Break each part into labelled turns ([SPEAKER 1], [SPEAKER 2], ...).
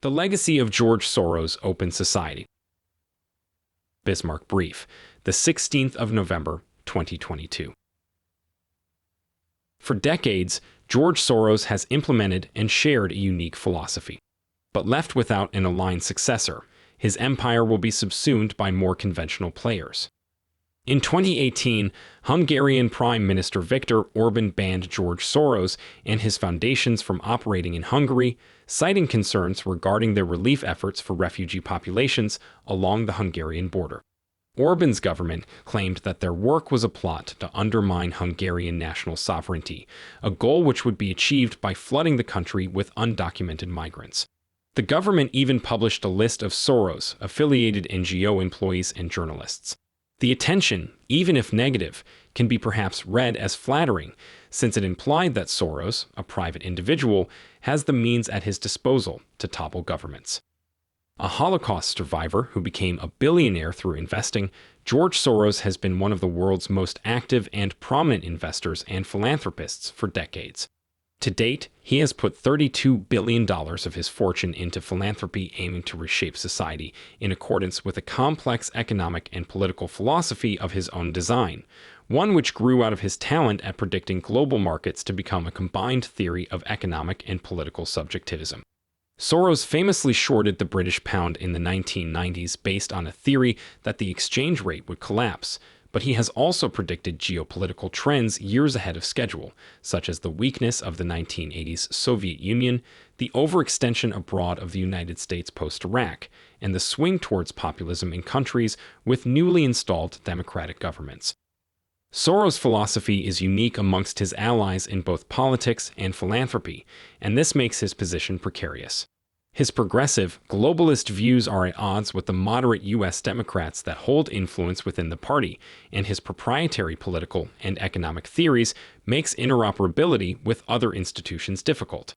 [SPEAKER 1] The Legacy of George Soros' Open Society. Bismarck Brief, the 16th of November, 2022. For decades, George Soros has implemented and shared a unique philosophy. But left without an aligned successor, his empire will be subsumed by more conventional players. In 2018, Hungarian Prime Minister Viktor Orbán banned George Soros and his foundations from operating in Hungary, citing concerns regarding their relief efforts for refugee populations along the Hungarian border. Orbán's government claimed that their work was a plot to undermine Hungarian national sovereignty, a goal which would be achieved by flooding the country with undocumented migrants. The government even published a list of Soros-affiliated NGO employees and journalists. The attention, even if negative, can be perhaps read as flattering, since it implied that Soros, a private individual, has the means at his disposal to topple governments. A Holocaust survivor who became a billionaire through investing, George Soros has been one of the world's most active and prominent investors and philanthropists for decades. To date, he has put $32 billion of his fortune into philanthropy aiming to reshape society in accordance with a complex economic and political philosophy of his own design, one which grew out of his talent at predicting global markets to become a combined theory of economic and political subjectivism. Soros famously shorted the British pound in the 1990s based on a theory that the exchange rate would collapse, but he has also predicted geopolitical trends years ahead of schedule, such as the weakness of the 1980s Soviet Union, the overextension abroad of the United States post-Iraq, and the swing towards populism in countries with newly installed democratic governments. Soros' philosophy is unique amongst his allies in both politics and philanthropy, and this makes his position precarious. His progressive, globalist views are at odds with the moderate U.S. Democrats that hold influence within the party, and his proprietary political and economic theories makes interoperability with other institutions difficult.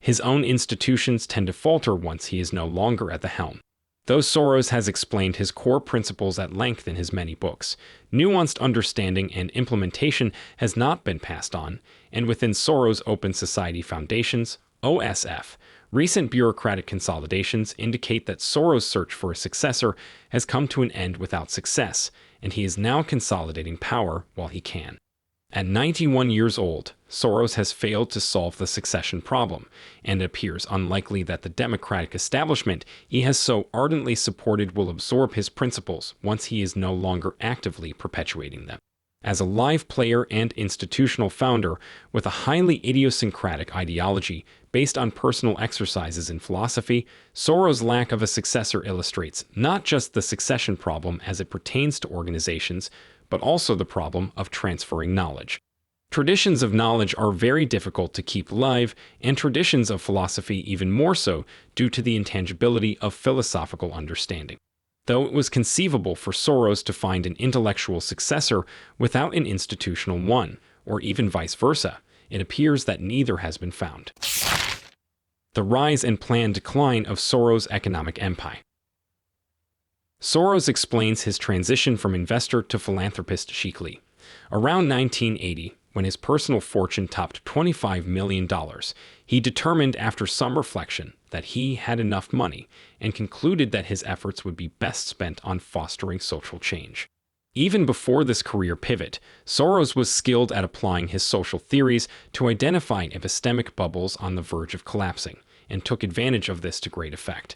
[SPEAKER 1] His own institutions tend to falter once he is no longer at the helm. Though Soros has explained his core principles at length in his many books, nuanced understanding and implementation has not been passed on, and within Soros' Open Society Foundations, OSF, recent bureaucratic consolidations indicate that Soros' search for a successor has come to an end without success, and he is now consolidating power while he can. At 91 years old, Soros has failed to solve the succession problem, and it appears unlikely that the democratic establishment he has so ardently supported will absorb his principles once he is no longer actively perpetuating them. As a live player and institutional founder with a highly idiosyncratic ideology based on personal exercises in philosophy, Soros' lack of a successor illustrates not just the succession problem as it pertains to organizations, but also the problem of transferring knowledge. Traditions of knowledge are very difficult to keep alive, and traditions of philosophy even more so due to the intangibility of philosophical understanding. Though it was conceivable for Soros to find an intellectual successor without an institutional one, or even vice versa, it appears that neither has been found. The rise and planned decline of Soros' economic empire. Soros explains his transition from investor to philanthropist chicly. Around 1980, when his personal fortune topped $25 million, he determined after some reflection that he had enough money and concluded that his efforts would be best spent on fostering social change. Even before this career pivot, Soros was skilled at applying his social theories to identify epistemic bubbles on the verge of collapsing, and took advantage of this to great effect.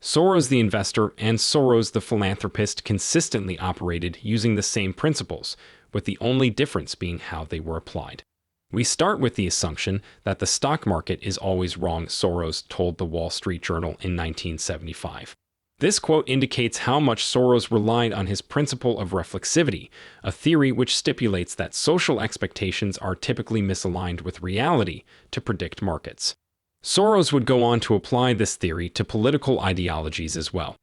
[SPEAKER 1] Soros the investor and Soros the philanthropist consistently operated using the same principles, with the only difference being how they were applied. We start with the assumption that the stock market is always wrong, Soros told the Wall Street Journal in 1975. This quote indicates how much Soros relied on his principle of reflexivity, a theory which stipulates that social expectations are typically misaligned with reality to predict markets. Soros would go on to apply this theory to political ideologies as well.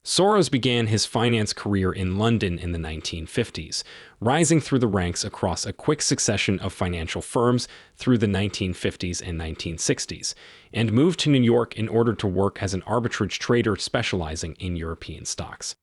[SPEAKER 1] Soros began his finance career in London in the 1950s, rising through the ranks across a quick succession of financial firms through the 1950s and 1960s, and moved to New York in order to work as an arbitrage trader specializing in European stocks.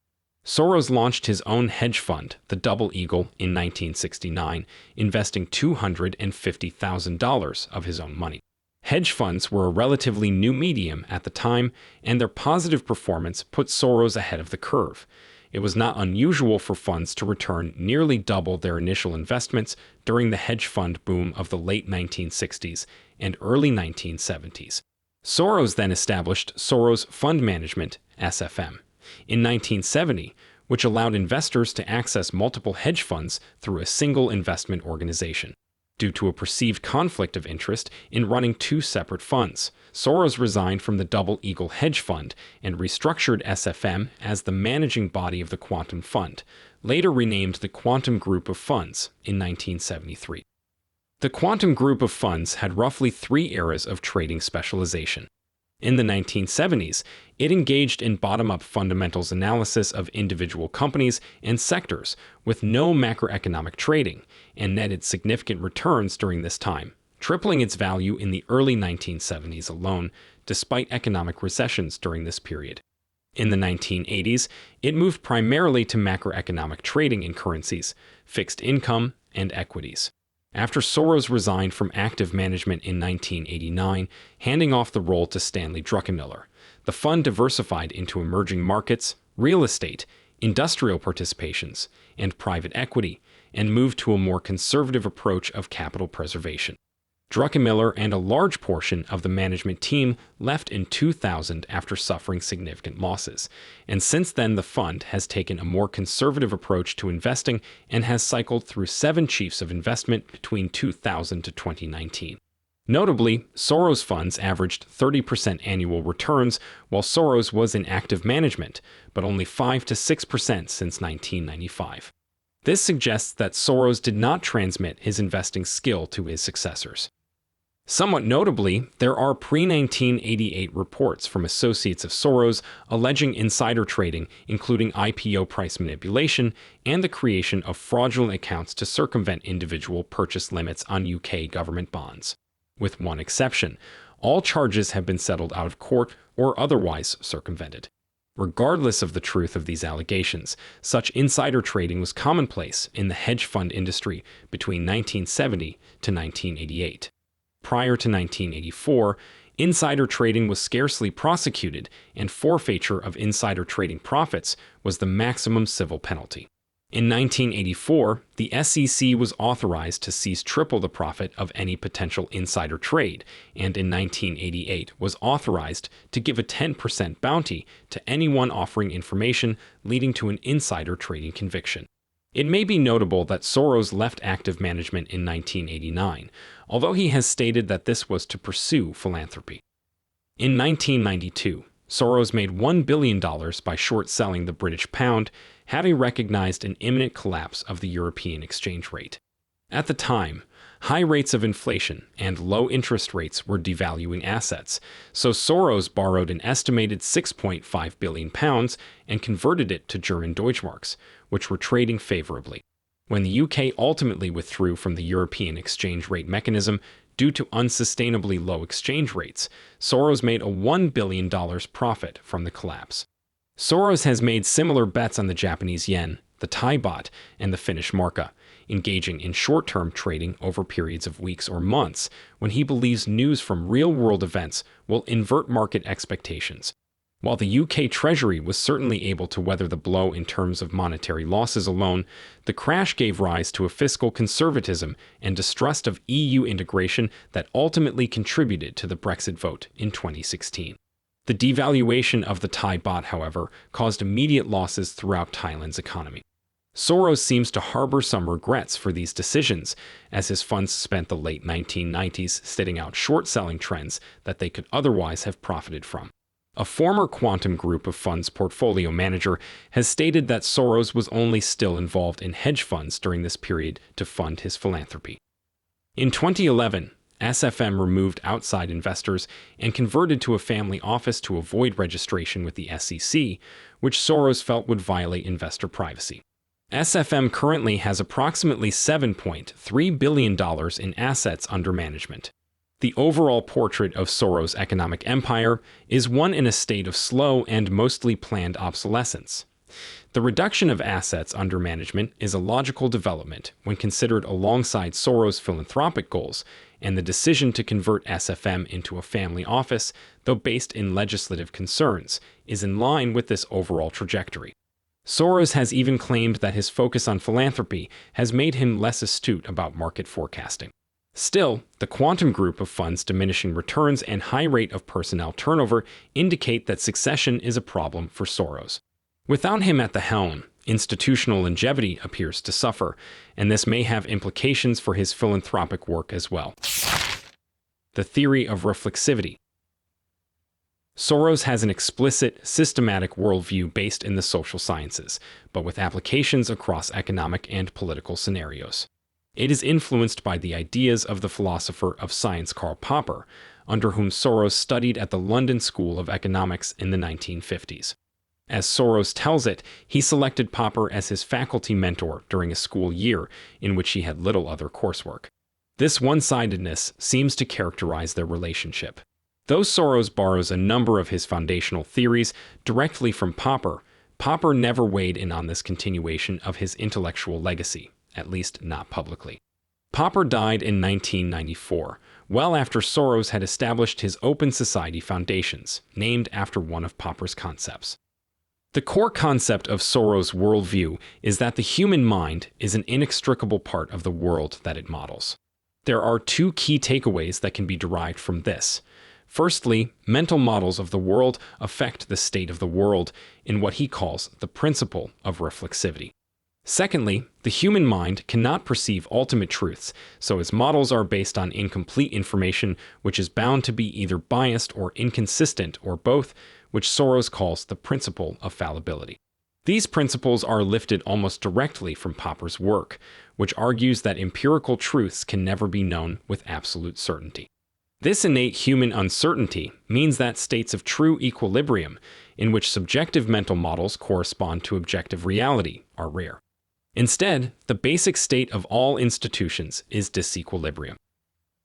[SPEAKER 1] Soros launched his own hedge fund, the Double Eagle, in 1969, investing $250,000 of his own money. Hedge funds were a relatively new medium at the time, and their positive performance put Soros ahead of the curve. It was not unusual for funds to return nearly double their initial investments during the hedge fund boom of the late 1960s and early 1970s. Soros then established Soros Fund Management, SFM, in 1970, which allowed investors to access multiple hedge funds through a single investment organization. Due to a perceived conflict of interest in running two separate funds, Soros resigned from the Double Eagle Hedge Fund and restructured SFM as the managing body of the Quantum Fund, later renamed the Quantum Group of Funds in 1973. The Quantum Group of Funds had roughly 3 eras of trading specialization. In the 1970s, it engaged in bottom-up fundamentals analysis of individual companies and sectors with no macroeconomic trading, and netted significant returns during this time, tripling its value in the early 1970s alone, despite economic recessions during this period. In the 1980s, it moved primarily to macroeconomic trading in currencies, fixed income, and equities. After Soros resigned from active management in 1989, handing off the role to Stanley Druckenmiller, the fund diversified into emerging markets, real estate, industrial participations, and private equity, and moved to a more conservative approach of capital preservation. Druckenmiller and a large portion of the management team left in 2000 after suffering significant losses, and since then the fund has taken a more conservative approach to investing and has cycled through 7 chiefs of investment between 2000 to 2019. Notably, Soros funds averaged 30% annual returns while Soros was in active management, but only 5 to 6% since 1995. This suggests that Soros did not transmit his investing skill to his successors. Somewhat notably, there are pre-1988 reports from associates of Soros alleging insider trading, including IPO price manipulation and the creation of fraudulent accounts to circumvent individual purchase limits on UK government bonds. With one exception, all charges have been settled out of court or otherwise circumvented. Regardless of the truth of these allegations, such insider trading was commonplace in the hedge fund industry between 1970 to 1988. Prior to 1984, insider trading was scarcely prosecuted, and forfeiture of insider trading profits was the maximum civil penalty. In 1984, the SEC was authorized to seize triple the profit of any potential insider trade, and in 1988 was authorized to give a 10% bounty to anyone offering information leading to an insider trading conviction. It may be notable that Soros left active management in 1989, although he has stated that this was to pursue philanthropy. In 1992, Soros made $1 billion by short-selling the British pound, having recognized an imminent collapse of the European exchange rate. At the time, high rates of inflation and low interest rates were devaluing assets, so Soros borrowed an estimated £6.5 billion and converted it to German Deutschmarks, which were trading favorably. When the UK ultimately withdrew from the European exchange rate mechanism due to unsustainably low exchange rates, Soros made a $1 billion profit from the collapse. Soros has made similar bets on the Japanese yen, the Thai baht, and the Finnish marka, engaging in short-term trading over periods of weeks or months when he believes news from real-world events will invert market expectations. While the UK Treasury was certainly able to weather the blow in terms of monetary losses alone, the crash gave rise to a fiscal conservatism and distrust of EU integration that ultimately contributed to the Brexit vote in 2016. The devaluation of the Thai baht, however, caused immediate losses throughout Thailand's economy. Soros seems to harbor some regrets for these decisions, as his funds spent the late 1990s sitting out short-selling trends that they could otherwise have profited from. A former Quantum Group of Funds portfolio manager has stated that Soros was only still involved in hedge funds during this period to fund his philanthropy. In 2011, SFM removed outside investors and converted to a family office to avoid registration with the SEC, which Soros felt would violate investor privacy. SFM currently has approximately $7.3 billion in assets under management. The overall portrait of Soros' economic empire is one in a state of slow and mostly planned obsolescence. The reduction of assets under management is a logical development when considered alongside Soros' philanthropic goals and the decision to convert SFM into a family office, though based in legislative concerns, is in line with this overall trajectory. Soros has even claimed that his focus on philanthropy has made him less astute about market forecasting. Still, the quantum group of funds' diminishing returns and high rate of personnel turnover indicate that succession is a problem for Soros. Without him at the helm, institutional longevity appears to suffer, and this may have implications for his philanthropic work as well. The theory of reflexivity. Soros has an explicit, systematic worldview based in the social sciences, but with applications across economic and political scenarios. It is influenced by the ideas of the philosopher of science Karl Popper, under whom Soros studied at the London School of Economics in the 1950s. As Soros tells it, he selected Popper as his faculty mentor during a school year in which he had little other coursework. This one-sidedness seems to characterize their relationship. Though Soros borrows a number of his foundational theories directly from Popper, Popper never weighed in on this continuation of his intellectual legacy, at least not publicly. Popper died in 1994, well after Soros had established his Open Society Foundations, named after one of Popper's concepts. The core concept of Soros' worldview is that the human mind is an inextricable part of the world that it models. There are two key takeaways that can be derived from this. Firstly, mental models of the world affect the state of the world in what he calls the principle of reflexivity. Secondly, the human mind cannot perceive ultimate truths, so its models are based on incomplete information which is bound to be either biased or inconsistent or both, which Soros calls the principle of fallibility. These principles are lifted almost directly from Popper's work, which argues that empirical truths can never be known with absolute certainty. This innate human uncertainty means that states of true equilibrium, in which subjective mental models correspond to objective reality, are rare. Instead, the basic state of all institutions is disequilibrium.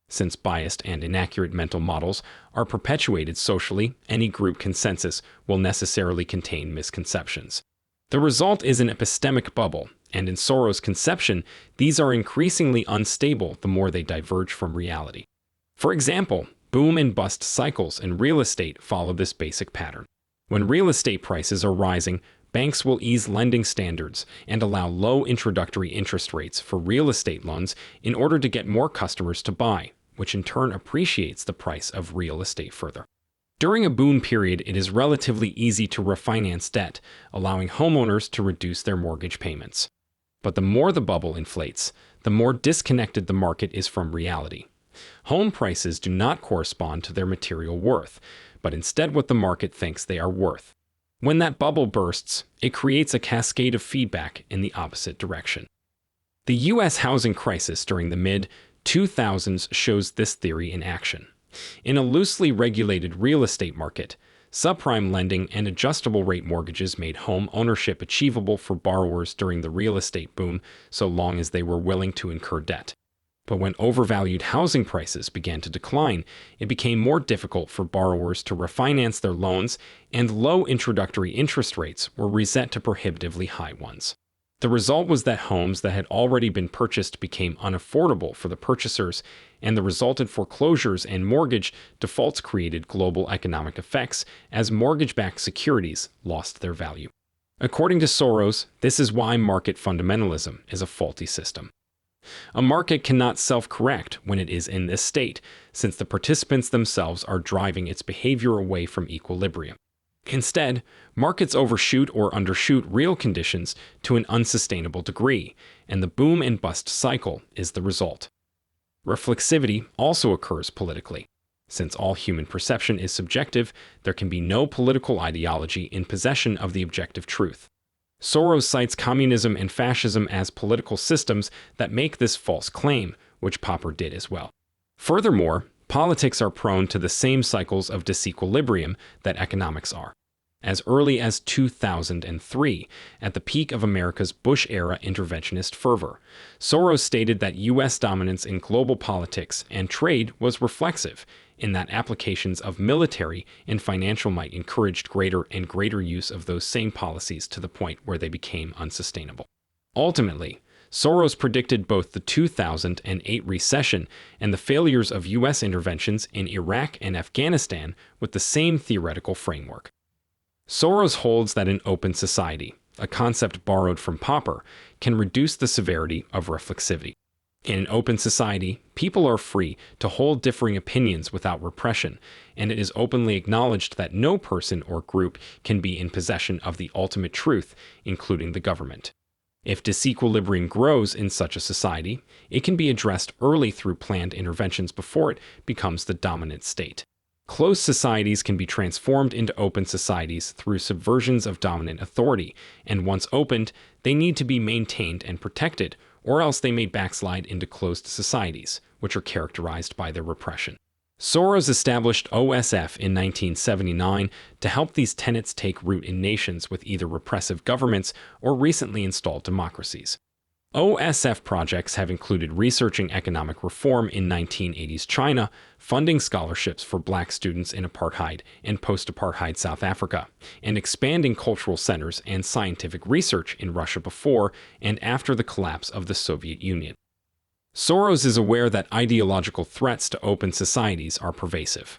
[SPEAKER 1] Since biased and inaccurate mental models are perpetuated socially, any group consensus will necessarily contain misconceptions. The result is an epistemic bubble, and in Soros' conception, these are increasingly unstable the more they diverge from reality. For example, boom and bust cycles in real estate follow this basic pattern. When real estate prices are rising, banks will ease lending standards and allow low introductory interest rates for real estate loans in order to get more customers to buy, which in turn appreciates the price of real estate further. During a boom period, it is relatively easy to refinance debt, allowing homeowners to reduce their mortgage payments. But the more the bubble inflates, the more disconnected the market is from reality. Home prices do not correspond to their material worth, but instead what the market thinks they are worth. When that bubble bursts, it creates a cascade of feedback in the opposite direction. The U.S. housing crisis during the mid-2000s shows this theory in action. In a loosely regulated real estate market, subprime lending and adjustable rate mortgages made home ownership achievable for borrowers during the real estate boom so long as they were willing to incur debt. But when overvalued housing prices began to decline, it became more difficult for borrowers to refinance their loans, and low introductory interest rates were reset to prohibitively high ones. The result was that homes that had already been purchased became unaffordable for the purchasers, and the resultant foreclosures and mortgage defaults created global economic effects as mortgage-backed securities lost their value. According to Soros, this is why market fundamentalism is a faulty system. A market cannot self-correct when it is in this state, since the participants themselves are driving its behavior away from equilibrium. Instead, markets overshoot or undershoot real conditions to an unsustainable degree, and the boom and bust cycle is the result. Reflexivity also occurs politically. Since all human perception is subjective, there can be no political ideology in possession of the objective truth. Soros cites communism and fascism as political systems that make this false claim, which Popper did as well. Furthermore, politics are prone to the same cycles of disequilibrium that economics are. As early as 2003, at the peak of America's Bush-era interventionist fervor, Soros stated that U.S. dominance in global politics and trade was reflexive, in that applications of military and financial might encouraged greater and greater use of those same policies to the point where they became unsustainable. Ultimately, Soros predicted both the 2008 recession and the failures of U.S. interventions in Iraq and Afghanistan with the same theoretical framework. Soros holds that an open society, a concept borrowed from Popper, can reduce the severity of reflexivity. In an open society, people are free to hold differing opinions without repression, and it is openly acknowledged that no person or group can be in possession of the ultimate truth, including the government. If disequilibrium grows in such a society, it can be addressed early through planned interventions before it becomes the dominant state. Closed societies can be transformed into open societies through subversions of dominant authority, and once opened, they need to be maintained and protected, or else they may backslide into closed societies, which are characterized by their repression. Soros established OSF in 1979 to help these tenets take root in nations with either repressive governments or recently installed democracies. OSF projects have included researching economic reform in 1980s China, funding scholarships for black students in apartheid and post-apartheid South Africa, and expanding cultural centers and scientific research in Russia before and after the collapse of the Soviet Union. Soros is aware that ideological threats to open societies are pervasive.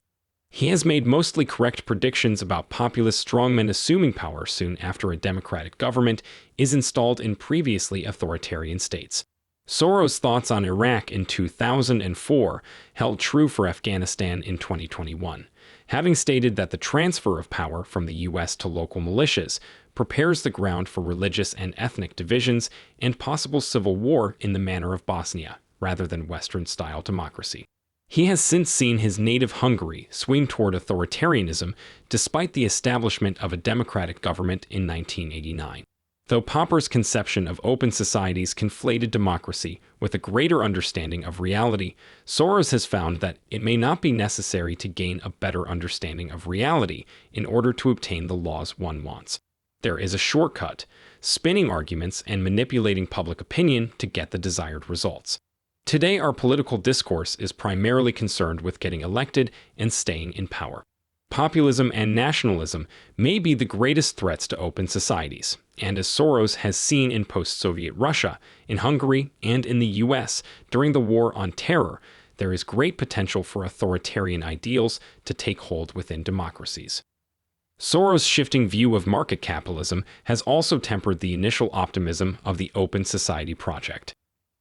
[SPEAKER 1] He has made mostly correct predictions about populist strongmen assuming power soon after a democratic government is installed in previously authoritarian states. Soros' thoughts on Iraq in 2004 held true for Afghanistan in 2021, having stated that the transfer of power from the U.S. to local militias prepares the ground for religious and ethnic divisions and possible civil war in the manner of Bosnia, rather than Western-style democracy. He has since seen his native Hungary swing toward authoritarianism despite the establishment of a democratic government in 1989. Though Popper's conception of open societies conflated democracy with a greater understanding of reality, Soros has found that it may not be necessary to gain a better understanding of reality in order to obtain the laws one wants. There is a shortcut: spinning arguments and manipulating public opinion to get the desired results. Today, our political discourse is primarily concerned with getting elected and staying in power. Populism and nationalism may be the greatest threats to open societies, and as Soros has seen in post-Soviet Russia, in Hungary, and in the US during the War on Terror, there is great potential for authoritarian ideals to take hold within democracies. Soros' shifting view of market capitalism has also tempered the initial optimism of the open society project.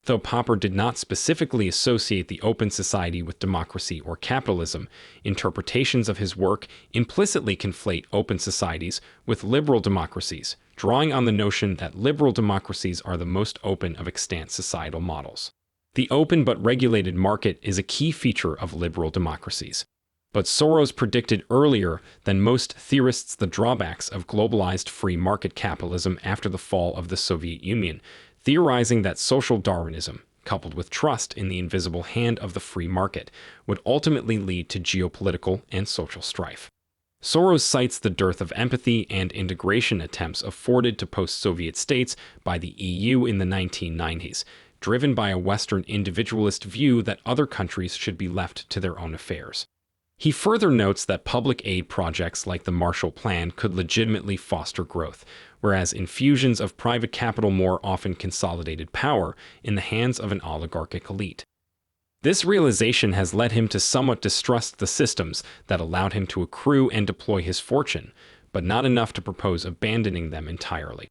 [SPEAKER 1] Though Popper did not specifically associate the open society with democracy or capitalism, interpretations of his work implicitly conflate open societies with liberal democracies, drawing on the notion that liberal democracies are the most open of extant societal models. The open but regulated market is a key feature of liberal democracies. But Soros predicted earlier than most theorists the drawbacks of globalized free market capitalism after the fall of the Soviet Union, theorizing that social Darwinism, coupled with trust in the invisible hand of the free market, would ultimately lead to geopolitical and social strife. Soros cites the dearth of empathy and integration attempts afforded to post-Soviet states by the EU in the 1990s, driven by a Western individualist view that other countries should be left to their own affairs. He further notes that public aid projects like the Marshall Plan could legitimately foster growth, whereas infusions of private capital more often consolidated power in the hands of an oligarchic elite. This realization has led him to somewhat distrust the systems that allowed him to accrue and deploy his fortune, but not enough to propose abandoning them entirely.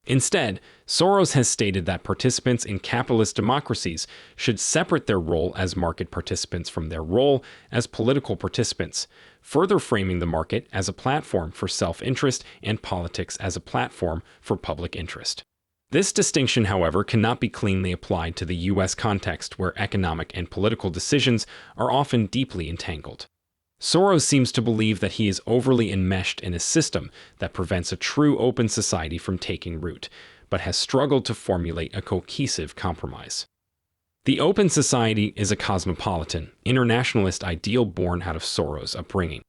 [SPEAKER 1] Instead, Soros has stated that participants in capitalist democracies should separate their role as market participants from their role as political participants, further framing the market as a platform for self-interest and politics as a platform for public interest. This distinction, however, cannot be cleanly applied to the U.S. context where economic and political decisions are often deeply entangled. Soros seems to believe that he is overly enmeshed in a system that prevents a true open society from taking root, but has struggled to formulate a cohesive compromise. The open society is a cosmopolitan, internationalist ideal born out of Soros' upbringing.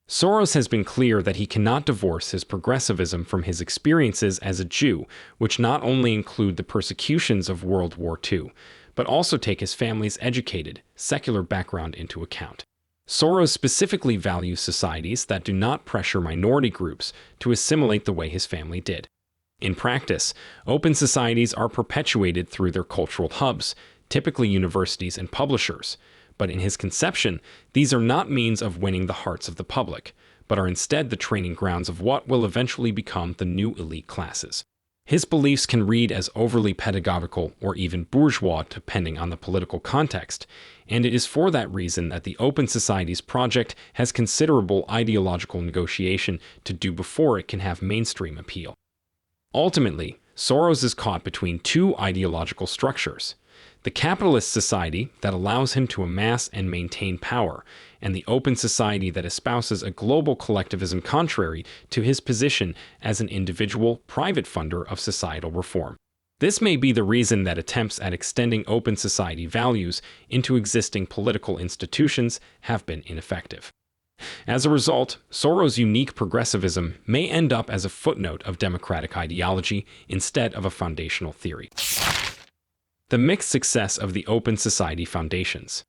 [SPEAKER 1] Soros has been clear that he cannot divorce his progressivism from his experiences as a Jew, which not only include the persecutions of World War II, but also take his family's educated, secular background into account. Soros specifically values societies that do not pressure minority groups to assimilate the way his family did. In practice, open societies are perpetuated through their cultural hubs, typically universities and publishers. But in his conception, these are not means of winning the hearts of the public, but are instead the training grounds of what will eventually become the new elite classes. His beliefs can read as overly pedagogical or even bourgeois depending on the political context, and it is for that reason that the Open Societies project has considerable ideological negotiation to do before it can have mainstream appeal. Ultimately, Soros is caught between two ideological structures: the capitalist society that allows him to amass and maintain power, and the open society that espouses a global collectivism contrary to his position as an individual private funder of societal reform. This may be the reason that attempts at extending open society values into existing political institutions have been ineffective. As a result, Soros' unique progressivism may end up as a footnote of democratic ideology instead of a foundational theory. The mixed success of the Open Society Foundations.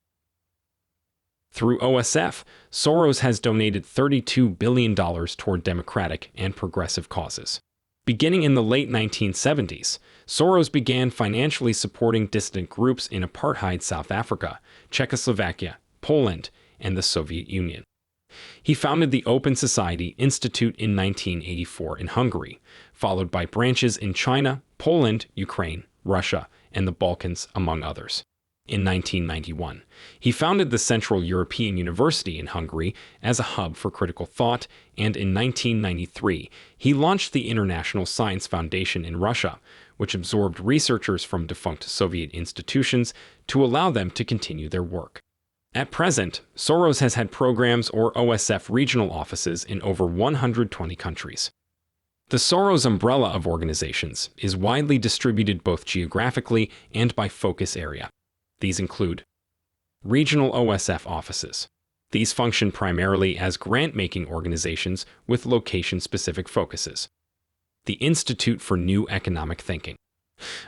[SPEAKER 1] Through OSF, Soros has donated $32 billion toward democratic and progressive causes. Beginning in the late 1970s, Soros began financially supporting dissident groups in apartheid South Africa, Czechoslovakia, Poland, and the Soviet Union. He founded the Open Society Institute in 1984 in Hungary, followed by branches in China, Poland, Ukraine, Russia, and the Balkans, among others. In 1991, he founded the Central European University in Hungary as a hub for critical thought, and in 1993, he launched the International Science Foundation in Russia, which absorbed researchers from defunct Soviet institutions to allow them to continue their work. At present, Soros has had programs or OSF regional offices in over 120 countries. The Soros umbrella of organizations is widely distributed both geographically and by focus area. These include regional OSF offices. These function primarily as grant-making organizations with location-specific focuses. The Institute for New Economic Thinking,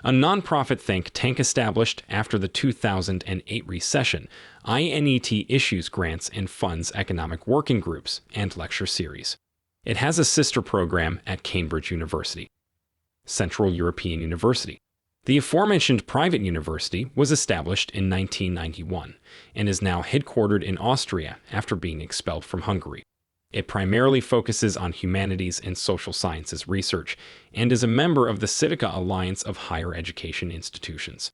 [SPEAKER 1] a nonprofit think tank established after the 2008 recession. INET issues grants and funds economic working groups and lecture series. It has a sister program at Cambridge University. Central European University. The aforementioned private university was established in 1991 and is now headquartered in Austria after being expelled from Hungary. It primarily focuses on humanities and social sciences research and is a member of the Civica Alliance of Higher Education Institutions.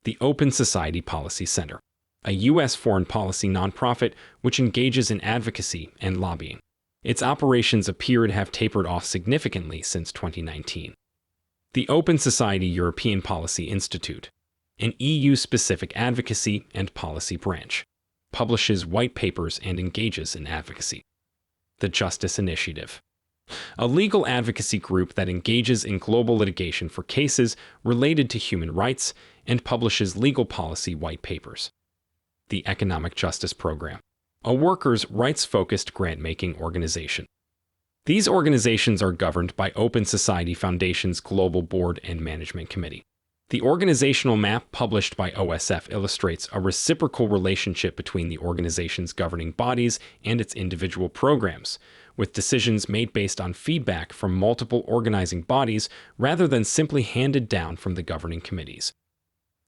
[SPEAKER 1] The Open Society Policy Center, a U.S. foreign policy nonprofit which engages in advocacy and lobbying. Its operations appear to have tapered off significantly since 2019. The Open Society European Policy Institute, an EU-specific advocacy and policy branch, publishes white papers and engages in advocacy. The Justice Initiative, a legal advocacy group that engages in global litigation for cases related to human rights and publishes legal policy white papers. The Economic Justice Program, a workers' rights-focused grant-making organization. These organizations are governed by Open Society Foundation's Global Board and Management Committee. The organizational map published by OSF illustrates a reciprocal relationship between the organization's governing bodies and its individual programs, with decisions made based on feedback from multiple organizing bodies rather than simply handed down from the governing committees.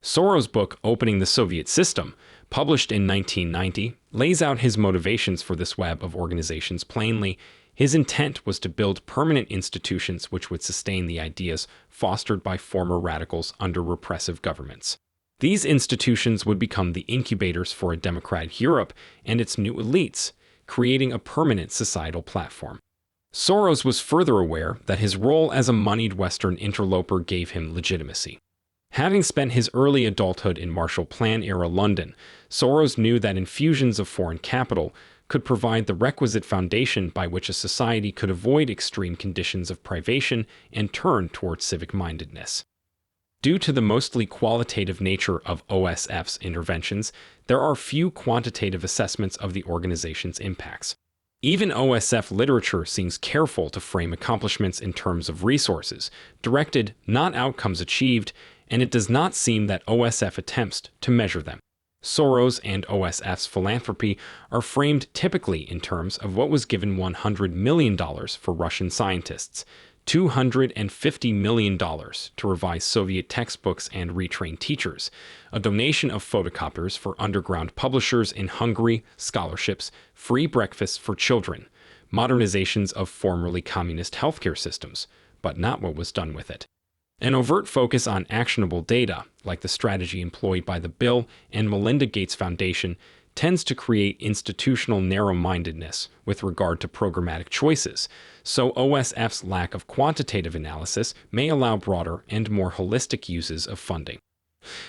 [SPEAKER 1] Soros' book, Opening the Soviet System, published in 1990, lays out his motivations for this web of organizations plainly. His intent was to build permanent institutions which would sustain the ideas fostered by former radicals under repressive governments. These institutions would become the incubators for a democratic Europe and its new elites, creating a permanent societal platform. Soros was further aware that his role as a moneyed Western interloper gave him legitimacy. Having spent his early adulthood in Marshall Plan-era London, Soros knew that infusions of foreign capital could provide the requisite foundation by which a society could avoid extreme conditions of privation and turn toward civic-mindedness. Due to the mostly qualitative nature of OSF's interventions, there are few quantitative assessments of the organization's impacts. Even OSF literature seems careful to frame accomplishments in terms of resources, directed, not outcomes achieved, and it does not seem that OSF attempts to measure them. Soros and OSF's philanthropy are framed typically in terms of what was given $100 million for Russian scientists, $250 million to revise Soviet textbooks and retrain teachers, a donation of photocopiers for underground publishers in Hungary, scholarships, free breakfasts for children, modernizations of formerly communist healthcare systems, but not what was done with it. An overt focus on actionable data, like the strategy employed by the Bill and Melinda Gates Foundation, tends to create institutional narrow-mindedness with regard to programmatic choices, so OSF's lack of quantitative analysis may allow broader and more holistic uses of funding.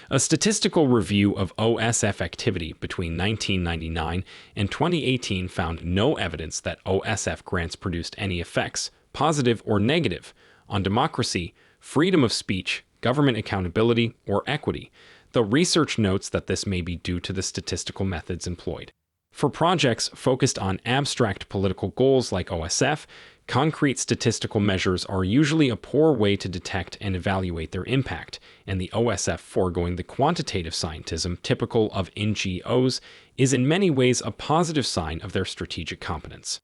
[SPEAKER 1] A statistical review of OSF activity between 1999 and 2018 found no evidence that OSF grants produced any effects, positive or negative, on democracy, freedom of speech, government accountability, or equity, though research notes that this may be due to the statistical methods employed. For projects focused on abstract political goals like OSF, concrete statistical measures are usually a poor way to detect and evaluate their impact, and the OSF foregoing the quantitative scientism typical of NGOs is in many ways a positive sign of their strategic competence.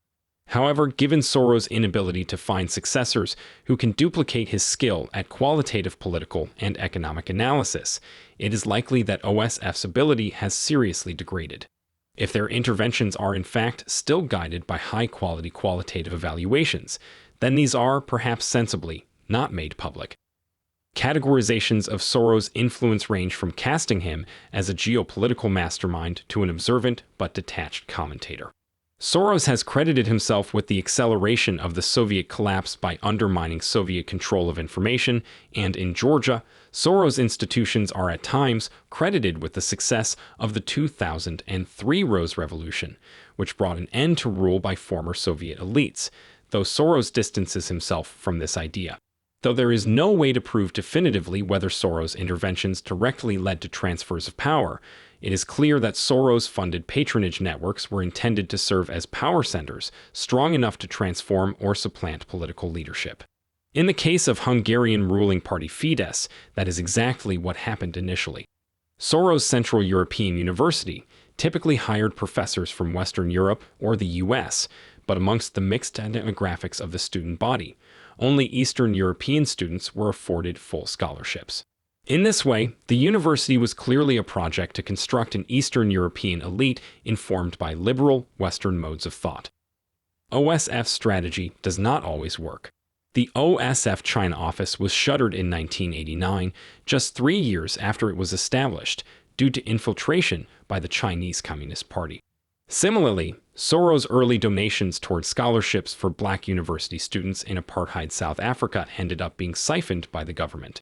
[SPEAKER 1] However, given Soros' inability to find successors who can duplicate his skill at qualitative political and economic analysis, it is likely that OSF's ability has seriously degraded. If their interventions are in fact still guided by high-quality qualitative evaluations, then these are, perhaps sensibly, not made public. Categorizations of Soros' influence range from casting him as a geopolitical mastermind to an observant but detached commentator. Soros has credited himself with the acceleration of the Soviet collapse by undermining Soviet control of information, and in Georgia, Soros institutions are at times credited with the success of the 2003 Rose Revolution, which brought an end to rule by former Soviet elites, though Soros distances himself from this idea. Though there is no way to prove definitively whether Soros' interventions directly led to transfers of power, it is clear that Soros-funded patronage networks were intended to serve as power centers strong enough to transform or supplant political leadership. In the case of Hungarian ruling party Fidesz, that is exactly what happened initially. Soros' Central European University typically hired professors from Western Europe or the US, but amongst the mixed demographics of the student body, only Eastern European students were afforded full scholarships. In this way, the university was clearly a project to construct an Eastern European elite informed by liberal, Western modes of thought. OSF's strategy does not always work. The OSF China office was shuttered in 1989, just 3 years after it was established, due to infiltration by the Chinese Communist Party. Similarly, Soros' early donations toward scholarships for black university students in apartheid South Africa ended up being siphoned by the government.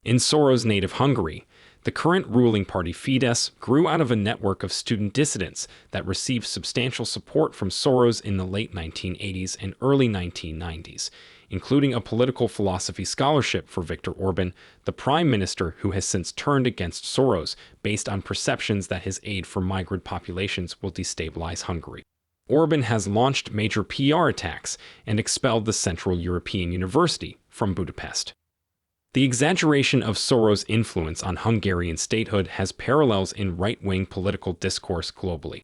[SPEAKER 1] In Soros' native Hungary, the current ruling party Fidesz grew out of a network of student dissidents that received substantial support from Soros in the late 1980s and early 1990s, including a political philosophy scholarship for Viktor Orban, the prime minister who has since turned against Soros based on perceptions that his aid for migrant populations will destabilize Hungary. Orban has launched major PR attacks and expelled the Central European University from Budapest. The exaggeration of Soros' influence on Hungarian statehood has parallels in right-wing political discourse globally.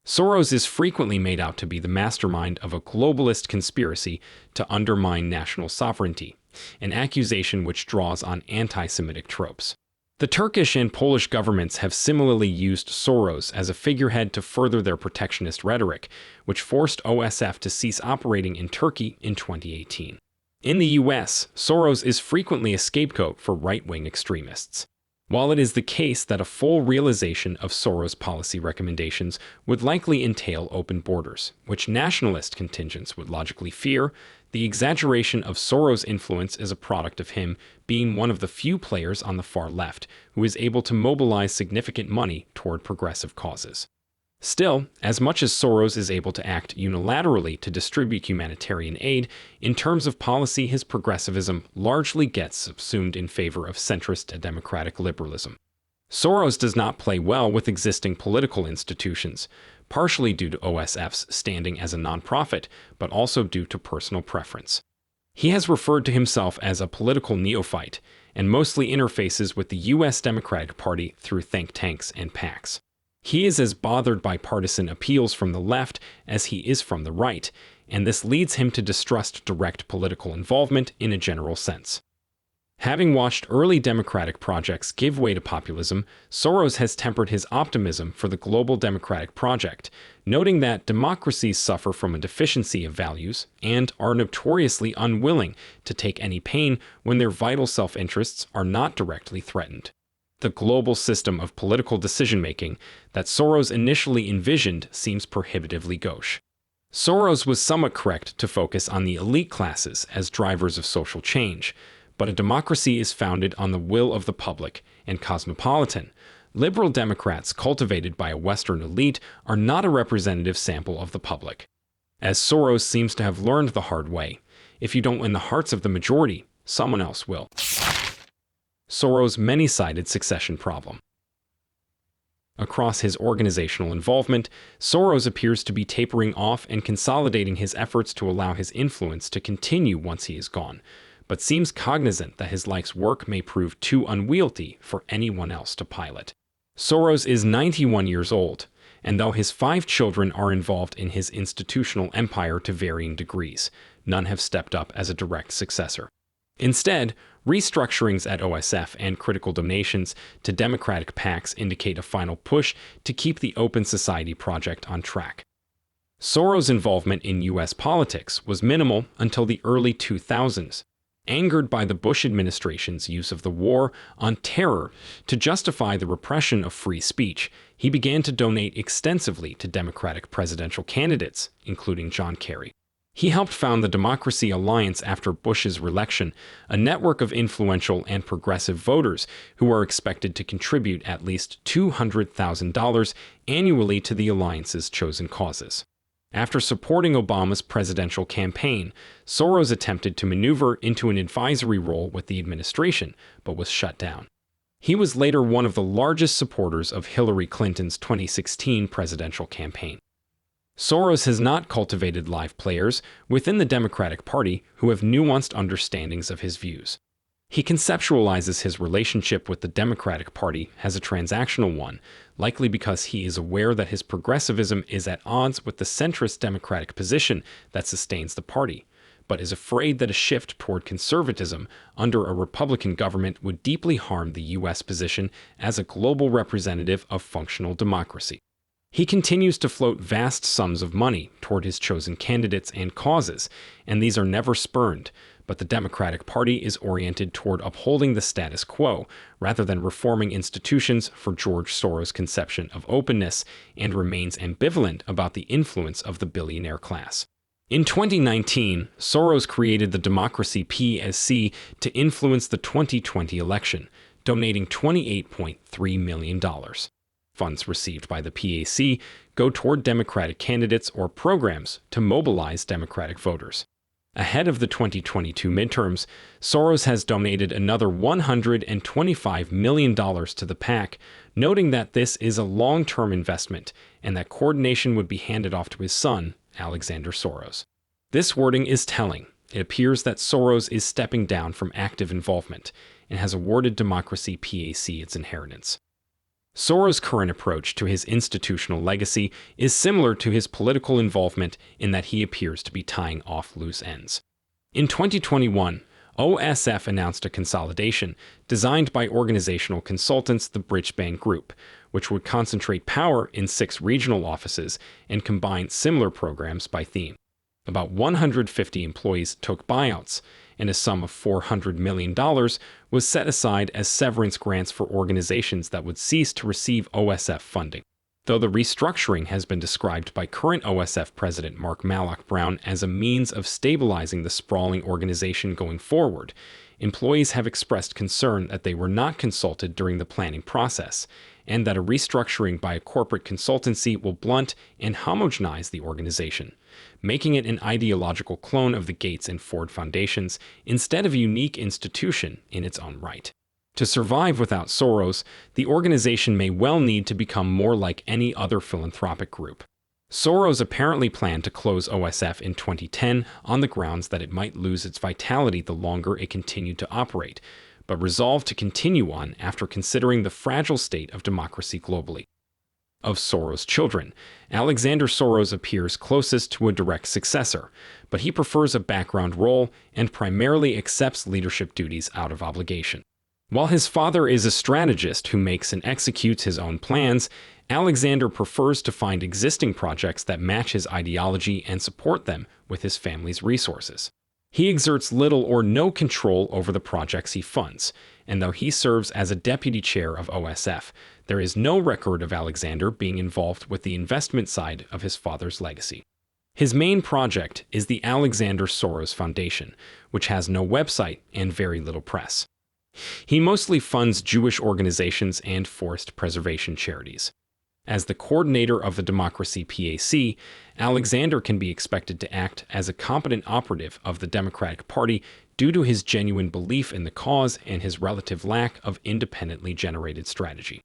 [SPEAKER 1] Soros is frequently made out to be the mastermind of a globalist conspiracy to undermine national sovereignty, an accusation which draws on anti-Semitic tropes. The Turkish and Polish governments have similarly used Soros as a figurehead to further their protectionist rhetoric, which forced OSF to cease operating in Turkey in 2018. In the US, Soros is frequently a scapegoat for right-wing extremists. While it is the case that a full realization of Soros' policy recommendations would likely entail open borders, which nationalist contingents would logically fear, the exaggeration of Soros' influence is a product of him being one of the few players on the far left who is able to mobilize significant money toward progressive causes. Still, as much as Soros is able to act unilaterally to distribute humanitarian aid, in terms of policy his progressivism largely gets subsumed in favor of centrist democratic liberalism. Soros does not play well with existing political institutions, partially due to OSF's standing as a nonprofit, but also due to personal preference. He has referred to himself as a political neophyte, and mostly interfaces with the U.S. Democratic Party through think tanks and PACs. He is as bothered by partisan appeals from the left as he is from the right, and this leads him to distrust direct political involvement in a general sense. Having watched early democratic projects give way to populism, Soros has tempered his optimism for the global democratic project, noting that democracies suffer from a deficiency of values and are notoriously unwilling to take any pain when their vital self-interests are not directly threatened. The global system of political decision-making that Soros initially envisioned seems prohibitively gauche. Soros was somewhat correct to focus on the elite classes as drivers of social change, but a democracy is founded on the will of the public and cosmopolitan. Liberal Democrats cultivated by a Western elite are not a representative sample of the public. As Soros seems to have learned the hard way, if you don't win the hearts of the majority, someone else will. Soros' many-sided succession problem. Across his organizational involvement, Soros appears to be tapering off and consolidating his efforts to allow his influence to continue once he is gone, but seems cognizant that his life's work may prove too unwieldy for anyone else to pilot. Soros is 91 years old, and though his 5 children are involved in his institutional empire to varying degrees, none have stepped up as a direct successor. Instead, restructurings at OSF and critical donations to Democratic PACs indicate a final push to keep the Open Society project on track. Soros' involvement in U.S. politics was minimal until the early 2000s. Angered by the Bush administration's use of the war on terror to justify the repression of free speech, he began to donate extensively to Democratic presidential candidates, including John Kerry. He helped found the Democracy Alliance after Bush's reelection, a network of influential and progressive voters who are expected to contribute at least $200,000 annually to the alliance's chosen causes. After supporting Obama's presidential campaign, Soros attempted to maneuver into an advisory role with the administration, but was shut down. He was later one of the largest supporters of Hillary Clinton's 2016 presidential campaign. Soros has not cultivated live players within the Democratic Party who have nuanced understandings of his views. He conceptualizes his relationship with the Democratic Party as a transactional one, likely because he is aware that his progressivism is at odds with the centrist Democratic position that sustains the party, but is afraid that a shift toward conservatism under a Republican government would deeply harm the U.S. position as a global representative of functional democracy. He continues to float vast sums of money toward his chosen candidates and causes, and these are never spurned, but the Democratic Party is oriented toward upholding the status quo rather than reforming institutions for George Soros' conception of openness, and remains ambivalent about the influence of the billionaire class. In 2019, Soros created the Democracy PSC to influence the 2020 election, donating $28.3 million. Funds received by the PAC go toward Democratic candidates or programs to mobilize Democratic voters. Ahead of the 2022 midterms, Soros has donated another $125 million to the PAC, noting that this is a long-term investment and that coordination would be handed off to his son, Alexander Soros. This wording is telling. It appears that Soros is stepping down from active involvement and has awarded Democracy PAC its inheritance. Soros' current approach to his institutional legacy is similar to his political involvement in that he appears to be tying off loose ends. In 2021, OSF announced a consolidation designed by organizational consultants the Bismarck Group, which would concentrate power in 6 regional offices and combine similar programs by theme. About 150 employees took buyouts, and a sum of $400 million was set aside as severance grants for organizations that would cease to receive OSF funding. Though the restructuring has been described by current OSF President Mark Malloch Brown as a means of stabilizing the sprawling organization going forward, employees have expressed concern that they were not consulted during the planning process, and that a restructuring by a corporate consultancy will blunt and homogenize the organization, making it an ideological clone of the Gates and Ford Foundations instead of a unique institution in its own right. To survive without Soros, the organization may well need to become more like any other philanthropic group. Soros apparently planned to close OSF in 2010 on the grounds that it might lose its vitality the longer it continued to operate, but resolved to continue on after considering the fragile state of democracy globally. Of Soros' children, Alexander Soros appears closest to a direct successor, but he prefers a background role and primarily accepts leadership duties out of obligation. While his father is a strategist who makes and executes his own plans, Alexander prefers to find existing projects that match his ideology and support them with his family's resources. He exerts little or no control over the projects he funds, and though he serves as a deputy chair of OSF, there is no record of Alexander being involved with the investment side of his father's legacy. His main project is the Alexander Soros Foundation, which has no website and very little press. He mostly funds Jewish organizations and forest preservation charities. As the coordinator of the Democracy PAC, Alexander can be expected to act as a competent operative of the Democratic Party due to his genuine belief in the cause and his relative lack of independently generated strategy.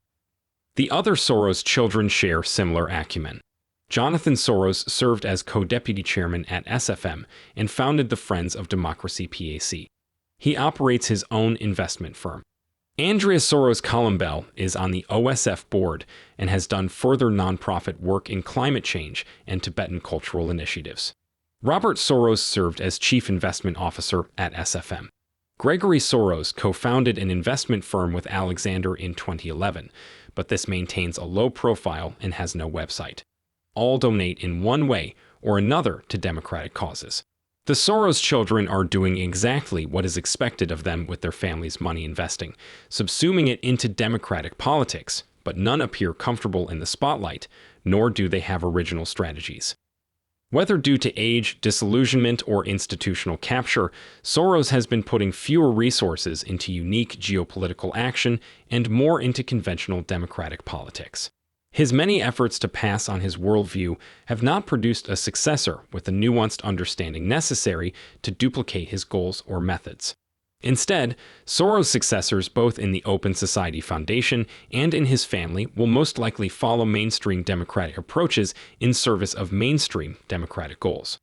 [SPEAKER 1] The other Soros children share similar acumen. Jonathan Soros served as co-deputy chairman at SFM and founded the Friends of Democracy PAC. He operates his own investment firm. Andrea Soros Columbell is on the OSF board and has done further nonprofit work in climate change and Tibetan cultural initiatives. Robert Soros served as chief investment officer at SFM. Gregory Soros co-founded an investment firm with Alexander in 2011, but this maintains a low profile and has no website. All donate in one way or another to democratic causes. The Soros children are doing exactly what is expected of them with their family's money investing, subsuming it into democratic politics, but none appear comfortable in the spotlight, nor do they have original strategies. Whether due to age, disillusionment, or institutional capture, Soros has been putting fewer resources into unique geopolitical action and more into conventional democratic politics. His many efforts to pass on his worldview have not produced a successor with the nuanced understanding necessary to duplicate his goals or methods. Instead, Soros' successors both in the Open Society Foundation and in his family will most likely follow mainstream democratic approaches in service of mainstream democratic goals.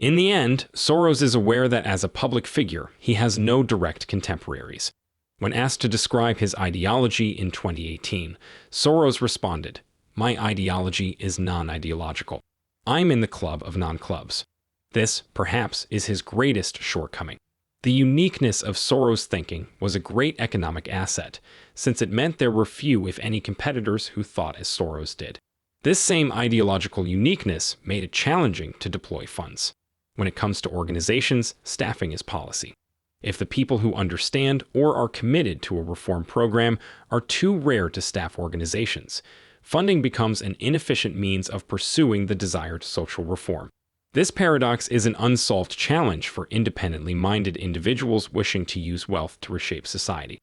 [SPEAKER 1] In the end, Soros is aware that as a public figure, he has no direct contemporaries. When asked to describe his ideology in 2018, Soros responded, "My ideology is non-ideological. I'm in the club of non-clubs." This, perhaps, is his greatest shortcoming. The uniqueness of Soros' thinking was a great economic asset, since it meant there were few, if any, competitors who thought as Soros did. This same ideological uniqueness made it challenging to deploy funds. When it comes to organizations, staffing is policy. If the people who understand or are committed to a reform program are too rare to staff organizations, funding becomes an inefficient means of pursuing the desired social reform. This paradox is an unsolved challenge for independently minded individuals wishing to use wealth to reshape society.